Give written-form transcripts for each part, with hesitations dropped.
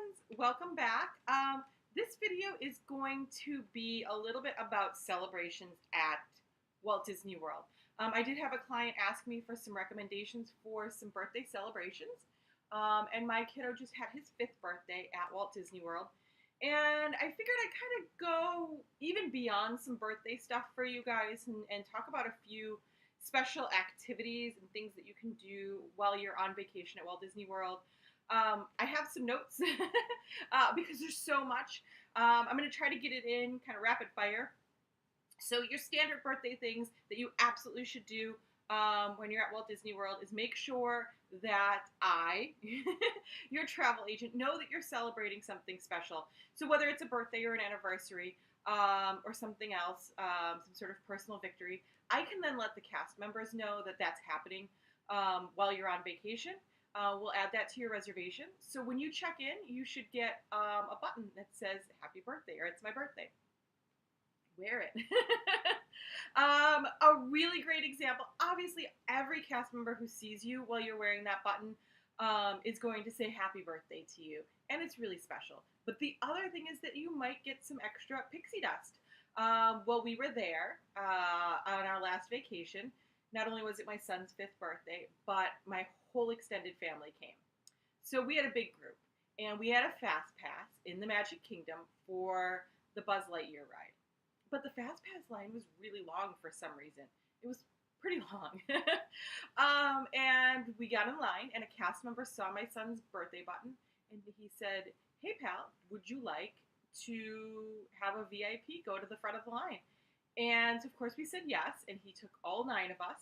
friends, welcome back. This video is going to be a little bit about celebrations at Walt Disney World. I did have a client ask me for some recommendations for some birthday celebrations, and my kiddo just had his 5th birthday at Walt Disney World, and I figured I'd kind of go even beyond some birthday stuff for you guys and talk about a few special activities and things that you can do while you're on vacation at Walt Disney World. I have some notes because there's so much. I'm going to try to get it in kind of rapid fire. So your standard birthday things that you absolutely should do when you're at Walt Disney World is make sure that your travel agent, know that you're celebrating something special. So whether it's a birthday or an anniversary or something else, some sort of personal victory, I can then let the cast members know that that's happening while you're on vacation. We'll add that to your reservation. So when you check in, you should get a button that says happy birthday or it's my birthday. Wear it. A really great example, obviously every cast member who sees you while you're wearing that button is going to say happy birthday to you. And it's really special. But the other thing is that you might get some extra pixie dust. Well, we were there on our last vacation. Not only was it my son's 5th birthday, but my whole extended family came. So we had a big group, and we had a fast pass in the Magic Kingdom for the Buzz Lightyear ride. But the fast pass line was really long for some reason. It was pretty long. And we got in line, and a cast member saw my son's birthday button, and he said, "Hey, pal, would you like to have a VIP go to the front of the line?" And of course we said yes, and he took all 9 of us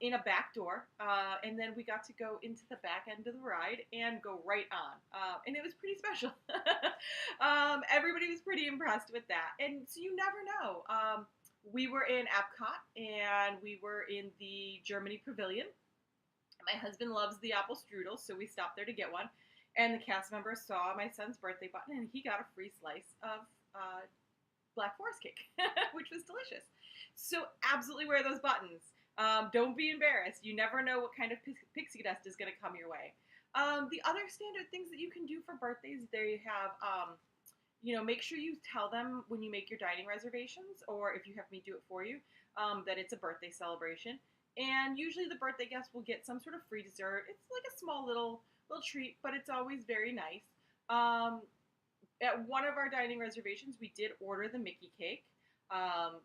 in a back door, and then we got to go into the back end of the ride and go right on. And it was pretty special. Everybody was pretty impressed with that. And so you never know. We were in Epcot, and we were in the Germany Pavilion. My husband loves the apple strudel, so we stopped there to get one. And the cast member saw my son's birthday button, and he got a free slice of Black Forest cake, which was delicious. So absolutely wear those buttons. Don't be embarrassed. You never know what kind of pixie dust is going to come your way. The other standard things that you can do for birthdays, they have, make sure you tell them when you make your dining reservations, or if you have me do it for you, that it's a birthday celebration. And usually the birthday guest will get some sort of free dessert. It's like a small little treat, but it's always very nice. At one of our dining reservations, we did order the Mickey cake.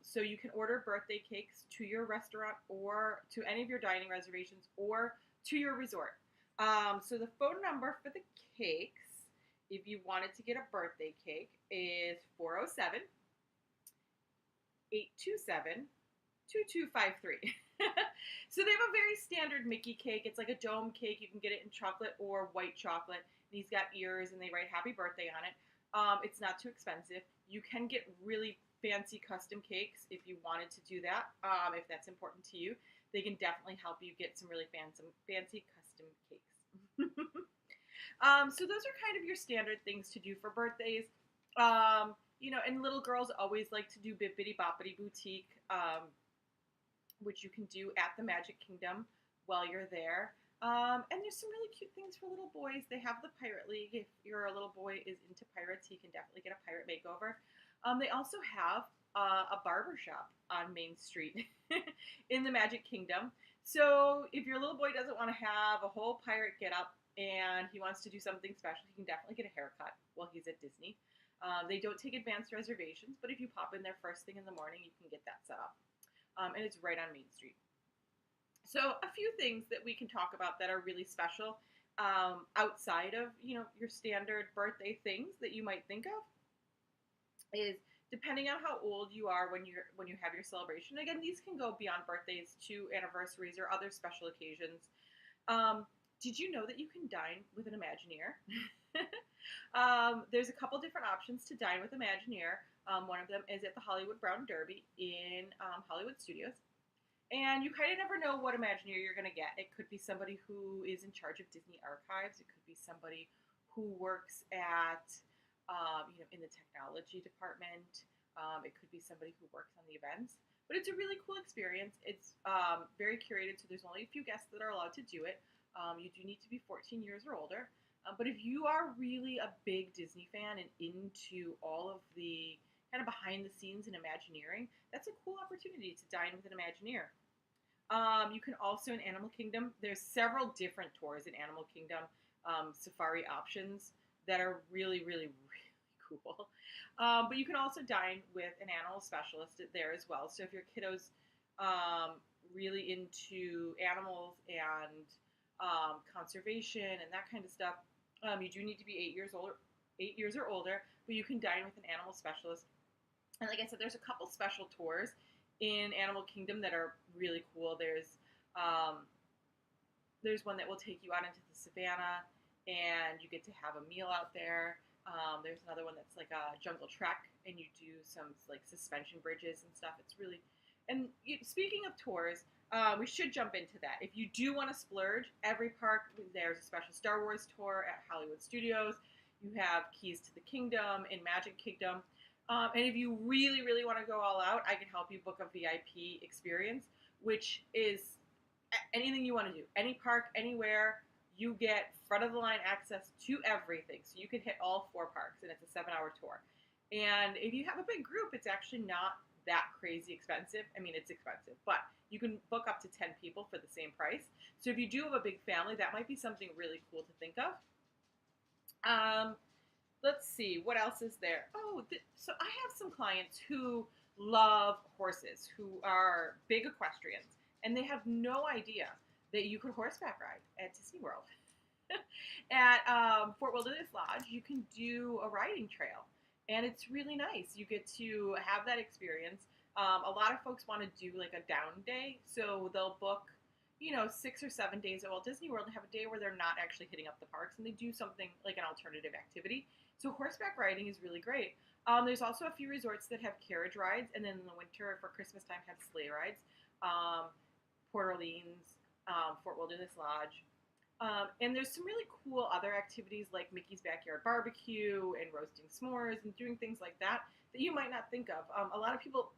So you can order birthday cakes to your restaurant or to any of your dining reservations or to your resort. So the phone number for the cakes, if you wanted to get a birthday cake, is 407 827 2253. So they have a very standard Mickey cake. It's like a dome cake. You can get it in chocolate or white chocolate. And he's got ears, and they write happy birthday on it. It's not too expensive. You can get really fancy custom cakes if you wanted to do that, if that's important to you. They can definitely help you get some really fancy custom cakes. So those are kind of your standard things to do for birthdays. And little girls always like to do Bibbidi Boppity Boutique, which you can do at the Magic Kingdom while you're there. And there's some really cute things for little boys. They have the Pirate League. If your little boy is into pirates, he can definitely get a pirate makeover. They also have a barber shop on Main Street in the Magic Kingdom. So if your little boy doesn't want to have a whole pirate get up and he wants to do something special, he can definitely get a haircut while he's at Disney. They don't take advanced reservations, but if you pop in there first thing in the morning, you can get that set up. And it's right on Main Street. So a few things that we can talk about that are really special outside of, your standard birthday things that you might think of is depending on how old you are when you have your celebration. Again, these can go beyond birthdays to anniversaries or other special occasions. Did you know that you can dine with an Imagineer? There's a couple different options to dine with Imagineer. One of them is at the Hollywood Brown Derby in Hollywood Studios. And you kind of never know what Imagineer you're going to get. It could be somebody who is in charge of Disney Archives. It could be somebody who works at, in the technology department. It could be somebody who works on the events. But it's a really cool experience. It's very curated, so there's only a few guests that are allowed to do it. You do need to be 14 years or older. But if you are really a big Disney fan and into all of the kind of behind the scenes and Imagineering, that's a cool opportunity to dine with an Imagineer. You can also in Animal Kingdom, there's several different tours in Animal Kingdom, safari options that are really, really, really cool. But you can also dine with an animal specialist there as well. So if your kiddos really into animals and conservation and that kind of stuff, you do need to be 8 years or older, but you can dine with an animal specialist. And like I said, there's a couple special tours in Animal Kingdom that are really cool. There's one that will take you out into the savannah, and you get to have a meal out there. There's another one that's like a jungle trek, and you do some like suspension bridges and stuff. It's really, and speaking of tours, we should jump into that. If you do want to splurge, every park, there's a special Star Wars tour at Hollywood Studios. You have Keys to the Kingdom in Magic Kingdom. And if you really, really want to go all out, I can help you book a VIP experience, which is anything you want to do. Any park, anywhere, you get front-of-the-line access to everything. So you can hit all 4 parks, and it's a 7-hour tour. And if you have a big group, it's actually not that crazy expensive. I mean, it's expensive, but you can book up to 10 people for the same price. So if you do have a big family, that might be something really cool to think of. Let's see, what else is there? So I have some clients who love horses, who are big equestrians, and they have no idea that you could horseback ride at Disney World. At Fort Wilderness Lodge, you can do a riding trail, and it's really nice. You get to have that experience. A lot of folks want to do like a down day, so they'll book 6 or 7 days at Walt Disney World and have a day where they're not actually hitting up the parks, and they do something like an alternative activity. So horseback riding is really great. There's also a few resorts that have carriage rides, and then in the winter for Christmas time have sleigh rides. Port Orleans, Fort Wilderness Lodge. And there's some really cool other activities like Mickey's Backyard Barbecue and roasting s'mores and doing things like that that you might not think of. A lot of people,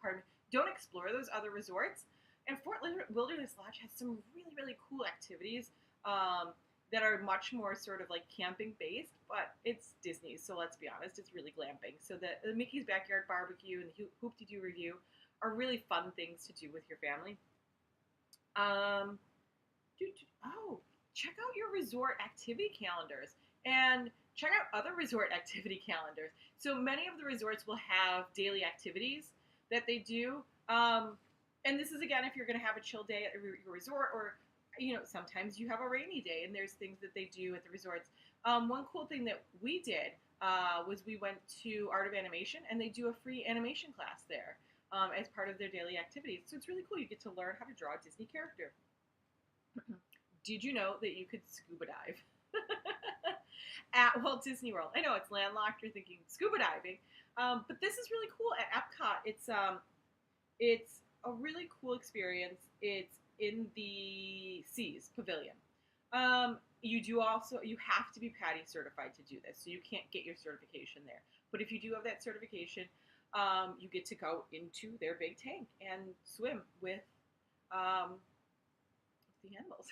pardon me, don't explore those other resorts. And Fort Wilderness Lodge has some really, really cool activities that are much more sort of like camping based, but it's Disney, so let's be honest, it's really glamping. So the Mickey's Backyard Barbecue and the Hoop-de-Doo Review are really fun things to do with your family. Check out your resort activity calendars and check out other resort activity calendars. So many of the resorts will have daily activities that they do. And this is, again, if you're going to have a chill day at your resort, or, sometimes you have a rainy day and there's things that they do at the resorts. One cool thing that we did was we went to Art of Animation, and they do a free animation class there as part of their daily activities. So it's really cool. You get to learn how to draw a Disney character. Did you know that you could scuba dive at Walt Disney World? I know it's landlocked. You're thinking scuba diving, but this is really cool at Epcot. It's a really cool experience. It's in the Seas Pavilion. You have to be PADI certified to do this, so you can't get your certification there. But if you do have that certification, you get to go into their big tank and swim with the animals.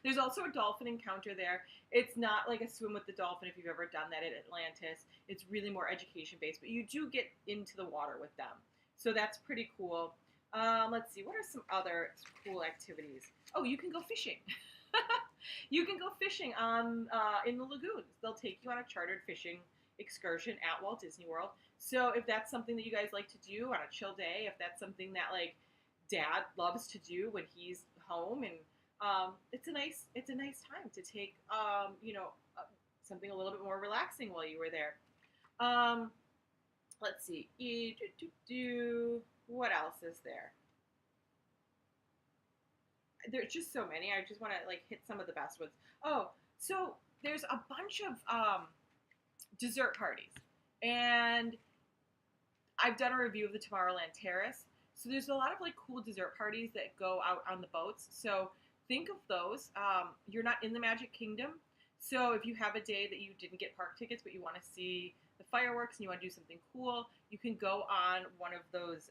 There's also a dolphin encounter there. It's not like a swim with the dolphin if you've ever done that at Atlantis. It's really more education based, but you do get into the water with them. So that's pretty cool. Let's see, what are some other cool activities? Oh, you can go fishing. You can go fishing in the lagoons. They'll take you on a chartered fishing excursion at Walt Disney World. So if that's something that you guys like to do on a chill day, if that's something that like Dad loves to do when he's home, and it's a nice time to take something a little bit more relaxing while you were there. Let's see. What else is there? There's just so many. I just want to hit some of the best ones. Oh, so there's a bunch of dessert parties, and I've done a review of the Tomorrowland Terrace. So there's a lot of cool dessert parties that go out on the boats. So think of those. You're not in the Magic Kingdom, so if you have a day that you didn't get park tickets but you want to see the fireworks and you want to do something cool, you can go on one of those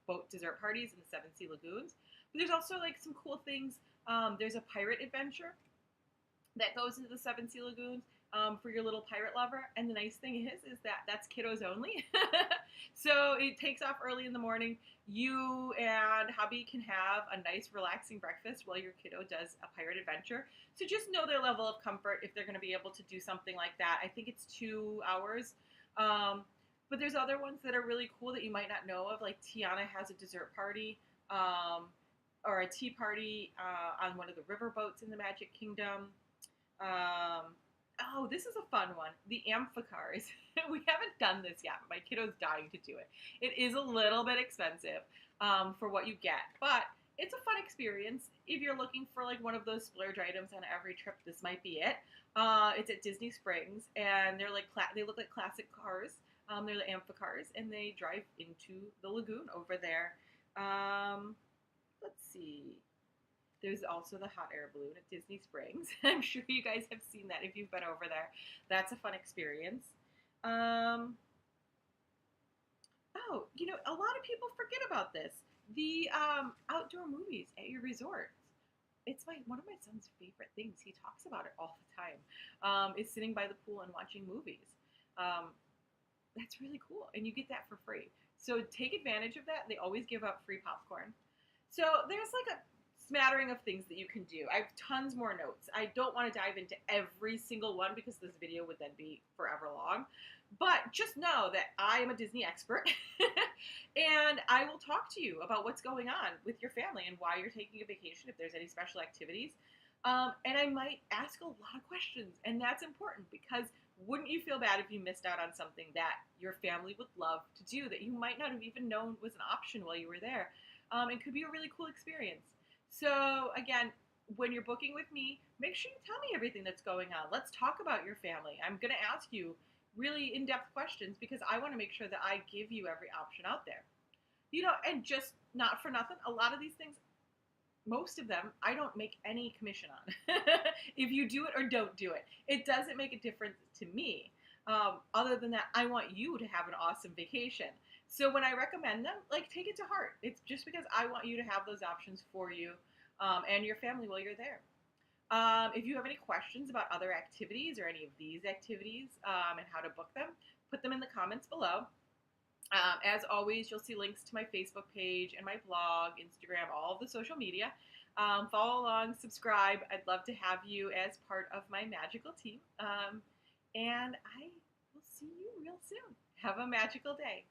boat dessert parties in the Seven Sea Lagoons. But there's also some cool things. There's a pirate adventure that goes into the Seven Sea Lagoons for your little pirate lover. And the nice thing is that that's kiddos only. So it takes off early in the morning. You and hubby can have a nice, relaxing breakfast while your kiddo does a pirate adventure. So just know their level of comfort if they're going to be able to do something like that. I think it's 2 hours. Um, but there's other ones that are really cool that you might not know of. Like Tiana has a dessert party. Or a tea party on one of the river boats in the Magic Kingdom. Um, oh, this is a fun one. The amphicars. We haven't done this yet, but my kiddo's dying to do it. It is a little bit expensive for what you get, but it's a fun experience. If you're looking for like one of those splurge items on every trip, this might be it. It's at Disney Springs, and they're like they look like classic cars. They're the amphicars, and they drive into the lagoon over there. Um, let's see. There's also the hot air balloon at Disney Springs. I'm sure you guys have seen that if you've been over there. That's a fun experience. Um, oh, a lot of people forget about this. The outdoor movies at your resorts. It's one of my son's favorite things. He talks about it all the time. Is sitting by the pool and watching movies. Um, that's really cool, and you get that for free. So take advantage of that. They always give out free popcorn. So there's like a smattering of things that you can do. I have tons more notes. I don't want to dive into every single one because this video would then be forever long. But just know that I am a Disney expert and I will talk to you about what's going on with your family and why you're taking a vacation, if there's any special activities. And I might ask a lot of questions, and that's important because wouldn't you feel bad if you missed out on something that your family would love to do that you might not have even known was an option while you were there? It could be a really cool experience. So again, when you're booking with me, make sure you tell me everything that's going on. Let's talk about your family. I'm going to ask you really in-depth questions because I want to make sure that I give you every option out there. And just not for nothing, a lot of these things, most of them, I don't make any commission on. If you do it or don't do it, it doesn't make a difference to me. Other than that, I want you to have an awesome vacation. So when I recommend them, take it to heart. It's just because I want you to have those options for you and your family while you're there. If you have any questions about other activities or any of these activities and how to book them, put them in the comments below. As always, you'll see links to my Facebook page and my blog, Instagram, all of the social media. Follow along, subscribe. I'd love to have you as part of my magical team. And I will see you real soon. Have a magical day.